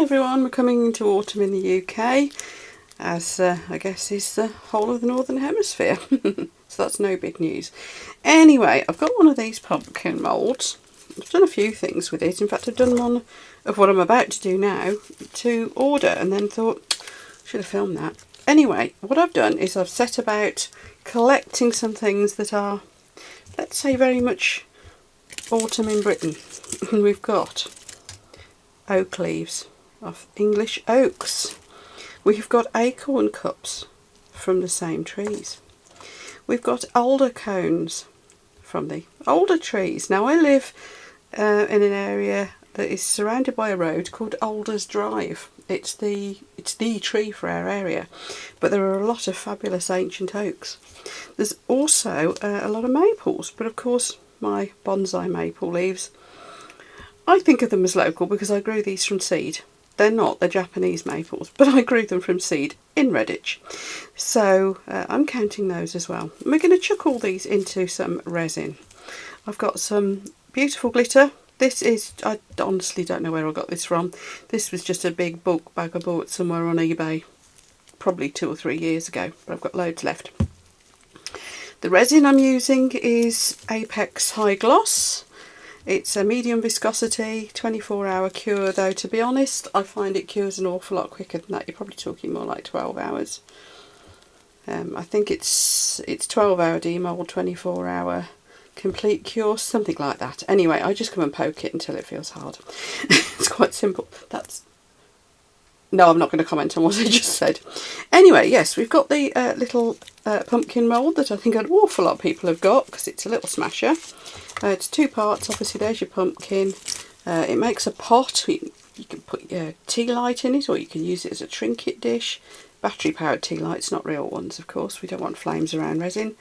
everyone, we're coming into autumn in the UK, as I guess is the whole of the Northern Hemisphere, so that's no big news. Anyway, I've got one of these pumpkin moulds. I've done a few things with it. In fact, I've done one of what I'm about to do now to order, and then thought, should have filmed that. Anyway, what I've done is I've set about collecting some things that are, let's say, very much autumn in Britain. And we've got oak leaves of English oaks. We've got acorn cups from the same trees. We've got alder cones from the alder trees. Now I live in an area that is surrounded by a road called Alders Drive. It's the tree for our area, but there are a lot of fabulous ancient oaks. There's also a lot of maples, but of course my bonsai maple leaves, I think of them as local because I grew these from seed. They're not, they're Japanese maples, but I grew them from seed in Redditch. So I'm counting those as well. And we're going to chuck all these into some resin. I've got some beautiful glitter. This is, I honestly don't know where I got this from. This was just a big bulk bag I bought somewhere on eBay probably 2 or 3 years ago, but I've got loads left. The resin I'm using is Apex High Gloss. It's a medium viscosity, 24-hour cure, though to be honest I find it cures an awful lot quicker than that. You're probably talking more like 12 hours. I think it's 12-hour demold, 24-hour complete cure, something like that. Anyway, I just come and poke it until it feels hard. It's quite simple. No, I'm not going to comment on what I just said. Anyway, yes, we've got the little pumpkin mould that I think an awful lot of people have got because it's a little smasher. It's 2 parts. Obviously, there's your pumpkin. It makes a pot. You can put your tea light in it, or you can use it as a trinket dish. Battery-powered tea lights, not real ones, of course. We don't want flames around resin.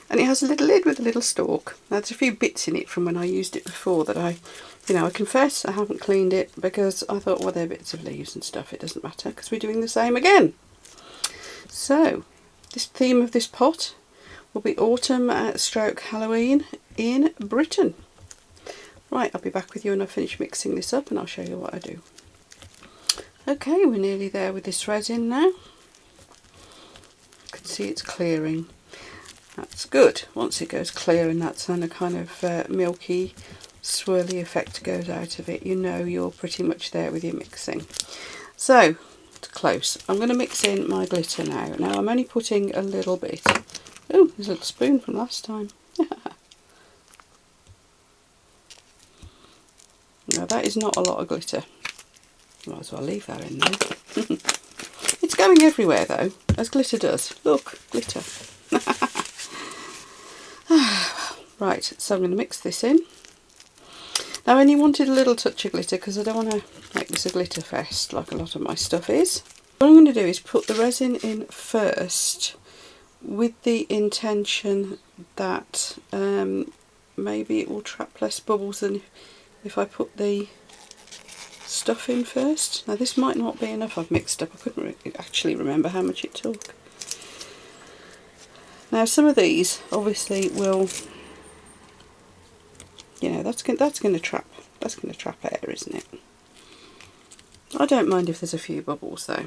And it has a little lid with a little stalk. Now, there's a few bits in it from when I used it before that I confess I haven't cleaned it because I thought, well, they're bits of leaves and stuff. It doesn't matter because we're doing the same again. So, this theme of this pot will be autumn stroke Halloween in Britain. Right, I'll be back with you when I finish mixing this up and I'll show you what I do. Okay, we're nearly there with this resin now. You can see it's clearing. That's good. Once it goes clear and that's when a kind of milky, swirly effect goes out of it, you know you're pretty much there with your mixing. So, it's close. I'm going to mix in my glitter now. Now, I'm only putting a little bit. Oh, there's a little spoon from last time. Now, that is not a lot of glitter. Might as well leave that in there. It's going everywhere, though, as glitter does. Look, glitter. Right, so I'm going to mix this in. Now, I only wanted a little touch of glitter because I don't want to make this a glitter fest like a lot of my stuff is. What I'm going to do is put the resin in first with the intention that maybe it will trap less bubbles than if I put the stuff in first. Now, this might not be enough. I've mixed up. I couldn't actually remember how much it took. Now, some of these obviously will, you know, that's going to trap air, isn't it? I don't mind if there's a few bubbles though.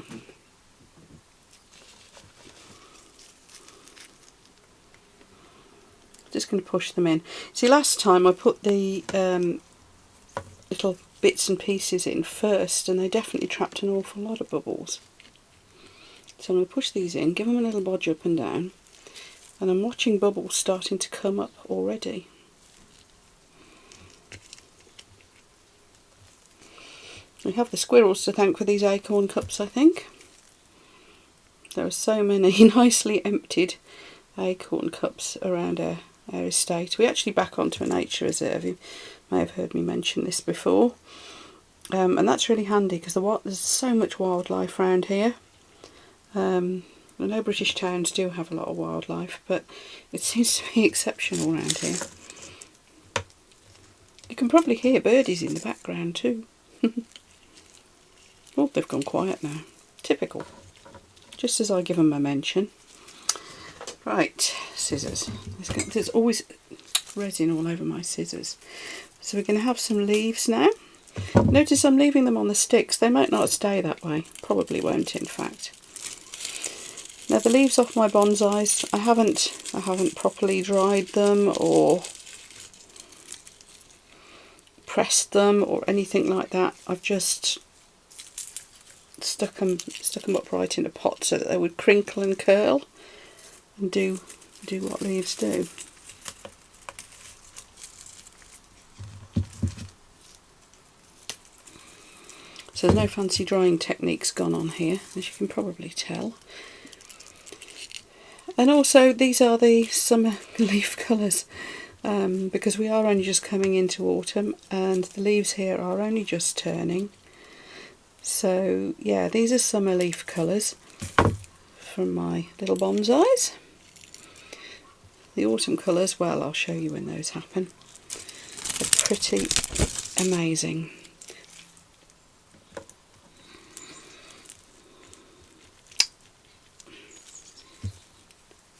Just going to push them in. See, last time I put the little bits and pieces in first and they definitely trapped an awful lot of bubbles. So I'm going to push these in, give them a little bodge up and down, and I'm watching bubbles starting to come up already. We have the squirrels to thank for these acorn cups, I think. There are so many nicely emptied acorn cups around our estate. We actually back onto a nature reserve. You may have heard me mention this before. And that's really handy because there's so much wildlife around here. I know British towns do have a lot of wildlife, but it seems to be exceptional around here. You can probably hear birdies in the background too. Oh, they've gone quiet now. Typical. Just as I give them a mention. Right, scissors. There's always resin all over my scissors. So we're going to have some leaves now. Notice I'm leaving them on the sticks. They might not stay that way. Probably won't, in fact. Now the leaves off my bonsais, I haven't properly dried them or pressed them or anything like that. I've just stuck them upright in a pot so that they would crinkle and curl and do what leaves do. So there's no fancy drying techniques gone on here, as you can probably tell. And also these are the summer leaf colours, because we are only just coming into autumn and the leaves here are only just turning. So yeah, these are summer leaf colours from my little bonsais. The autumn colours, well, I'll show you when those happen. They're pretty amazing.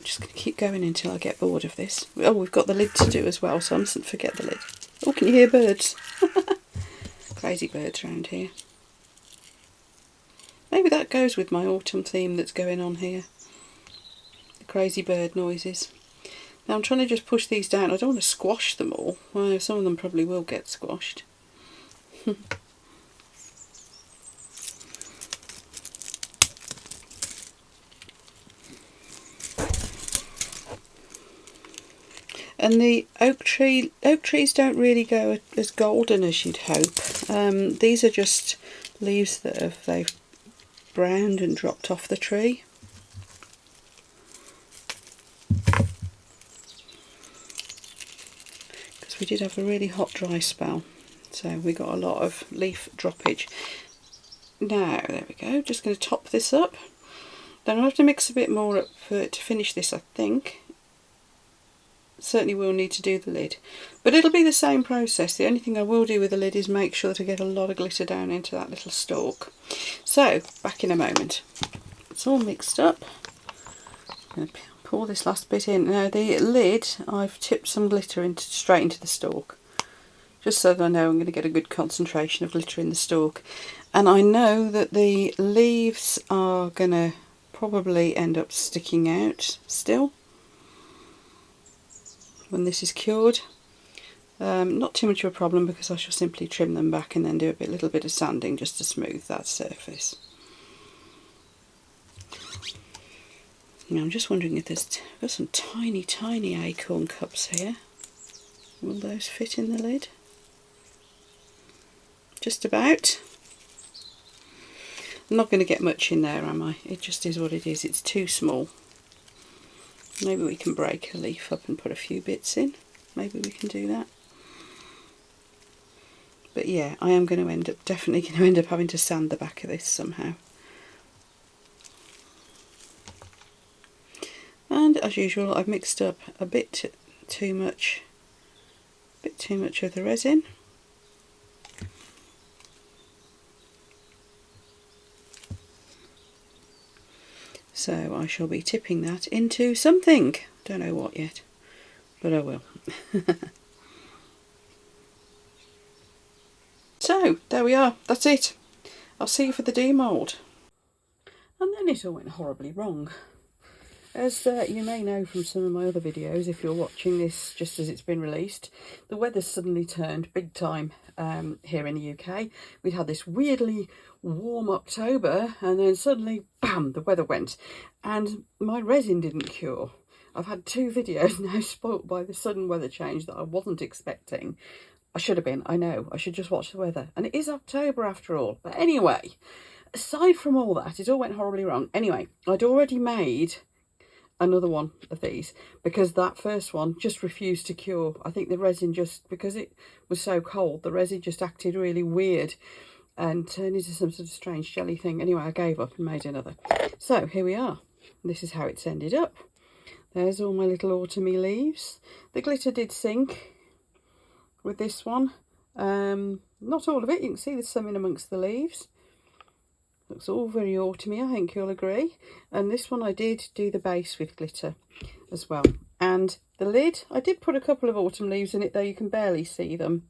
Just going to keep going until I get bored of this. Oh, we've got the lid to do as well, so I mustn't forget the lid. Oh, can you hear birds? Crazy birds around here. Maybe that goes with my autumn theme that's going on here. The crazy bird noises. Now I'm trying to just push these down. I don't want to squash them all. Well, some of them probably will get squashed. And the oak trees don't really go as golden as you'd hope. These are just leaves that they've browned and dropped off the tree. Because we did have a really hot dry spell, so we got a lot of leaf droppage. Now, there we go, just going to top this up. Then I'll have to mix a bit more up to finish this, I think. Certainly will need to do the lid, but it'll be the same process. The only thing I will do with the lid is make sure that I get a lot of glitter down into that little stalk. So back in a moment. It's all mixed up. I'm going to pour this last bit in. Now the lid, I've tipped some glitter straight into the stalk, just so that I know I'm going to get a good concentration of glitter in the stalk. And I know that the leaves are going to probably end up sticking out still when this is cured. Not too much of a problem because I shall simply trim them back and then do a little bit of sanding just to smooth that surface. Now I'm just wondering if I've got some tiny acorn cups here. Will those fit in the lid? Just about. I'm not going to get much in there, am I? It just is what it is. It's too small. Maybe we can break a leaf up and put a few bits in. Maybe we can do that. But yeah, I am definitely going to end up having to sand the back of this somehow. And as usual, I've mixed up a bit too much of the resin. So I shall be tipping that into something. Don't know what yet, but I will. So there we are, that's it. I'll see you for the demould. And then it all went horribly wrong. As you may know from some of my other videos, if you're watching this just as it's been released, the weather's suddenly turned big time here in the UK. We'd had this weirdly warm October and then suddenly, bam, the weather went. And my resin didn't cure. I've had 2 videos now spoilt by the sudden weather change that I wasn't expecting. I should have been, I know, I should just watch the weather. And it is October after all. But anyway, aside from all that, it all went horribly wrong. Anyway, I'd already made another one of these because that first one just refused to cure. I think the resin just, because it was so cold, the resin just acted really weird and turned into some sort of strange jelly thing. Anyway, I gave up and made another. So here we are. This is how it's ended up. There's all my little autumny leaves. The glitter did sink with this one. Not all of it, you can see there's some in amongst the leaves. Looks all very autumny, I think you'll agree. And this one I did do the base with glitter as well. And the lid, I did put a couple of autumn leaves in it, though you can barely see them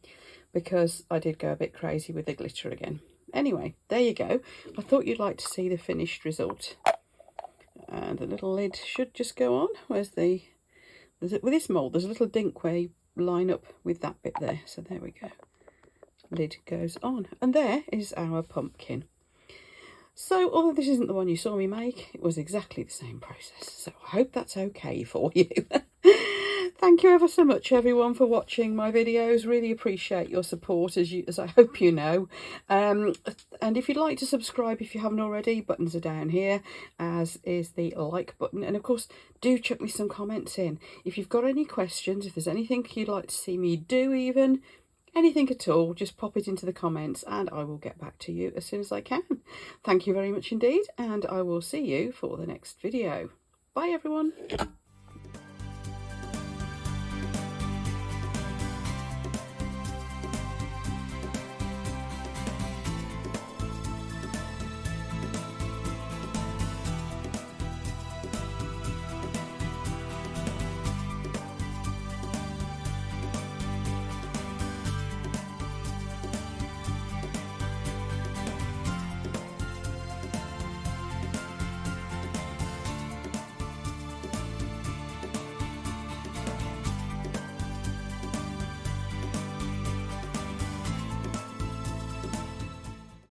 because I did go a bit crazy with the glitter again. Anyway, there you go. I thought you'd like to see the finished result. And the little lid should just go on. With this mould, there's a little dink where you line up with that bit there. So there we go. Lid goes on. And there is our pumpkin. So, although this isn't the one you saw me make, it was exactly the same process. So I hope that's okay for you. Thank you ever so much, everyone, for watching my videos. Really appreciate your support, as I hope you know. And if you'd like to subscribe, if you haven't already, buttons are down here, as is the like button. And of course, do chuck me some comments in. If you've got any questions, if there's anything you'd like to see me do even, anything at all, just pop it into the comments and I will get back to you as soon as I can. Thank you very much indeed, and I will see you for the next video. Bye, everyone.